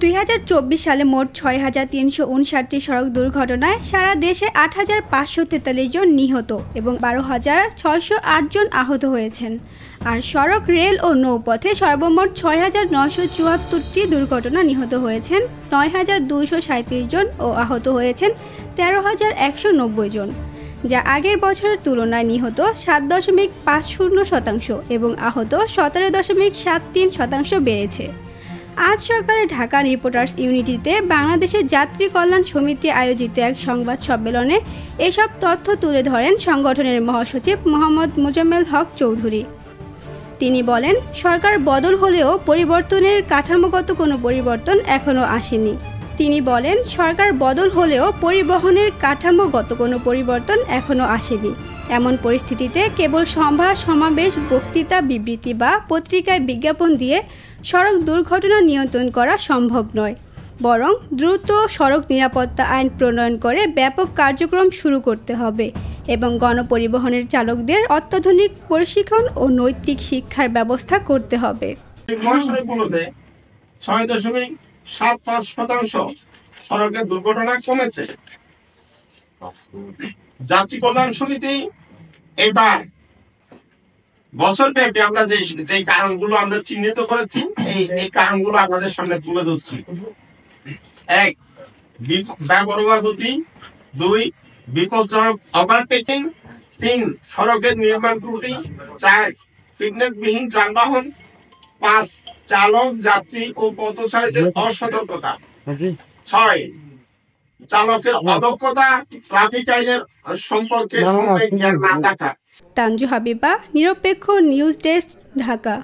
2024 সালে মোট 6,359টি সড়ক দুর্ঘটনায় সারা দেশে 8,543 জন নিহত এবং 12,608 জন আহত হয়েছেন। আর সড়ক, রেল ও নৌপথে সর্বমোট 6,974টি দুর্ঘটনা নিহত হয়েছেন 9,237 জন ও আহত হয়েছেন 13,190 জন, যা আগের বছরের তুলনায় নিহত 7.50% এবং আহত 17.73% বেড়েছে। আজ সকালে ঢাকা রিপোর্টার্স ইউনিটিতে বাংলাদেশের যাত্রী কল্যাণ সমিতি আয়োজিত এক সংবাদ সম্মেলনে এসব তথ্য তুলে ধরেন সংগঠনের মহাসচিব মোহাম্মদ মোজাম্মেল হক চৌধুরী। তিনি বলেন, সরকার বদল হলেও পরিবর্তনের কাঠামোগত কোনো পরিবর্তন এখনও আসেনি। তিনি বলেন, সরকার বদল হলেও পরিবহনের কাঠামোগত কোনো পরিবর্তন এখনও আসেনি। এমন পরিস্থিতিতে কেবল সভা, সমাবেশ, বক্তৃতা, বিবৃতি বা পত্রিকায় বিজ্ঞাপন দিয়ে সড়ক দুর্ঘটনা নিয়ন্ত্রণ করা সম্ভব নয়, বরং দ্রুত সড়ক নিরাপত্তা আইন প্রণয়ন করে ব্যাপক কার্যক্রম শুরু করতে হবে এবং গণপরিবহনের চালকদের অত্যাধুনিক প্রশিক্ষণ ও নৈতিক শিক্ষার ব্যবস্থা করতে হবে। 6.75% সড়কের দুর্ঘটনা কমেছে। যাত্রী কল্যাণ সমিতি এবার বছরব্যাপী আমরা যে কারণগুলো আমরা চিহ্নিত করেছি, এই কারণগুলো আপনাদের সামনে তুলে ধরছি। 1. বেপরোয়া গতি। 2. বিপজ্জনক ওভারটেকিং। 3. সড়কের নির্মাণ ত্রুটি। 4. ফিটনেসবিহীন যানবাহন। 5. চালক, যাত্রী ও পথচারীদের অসতর্কতা। 6. চালকের অদক্ষতা, ট্রাফিক আইনের সম্পর্কে জ্ঞান না থাকা। তানজু হাবিবা, নিরপেক্ষ নিউজ ডেস্ক, ঢাকা।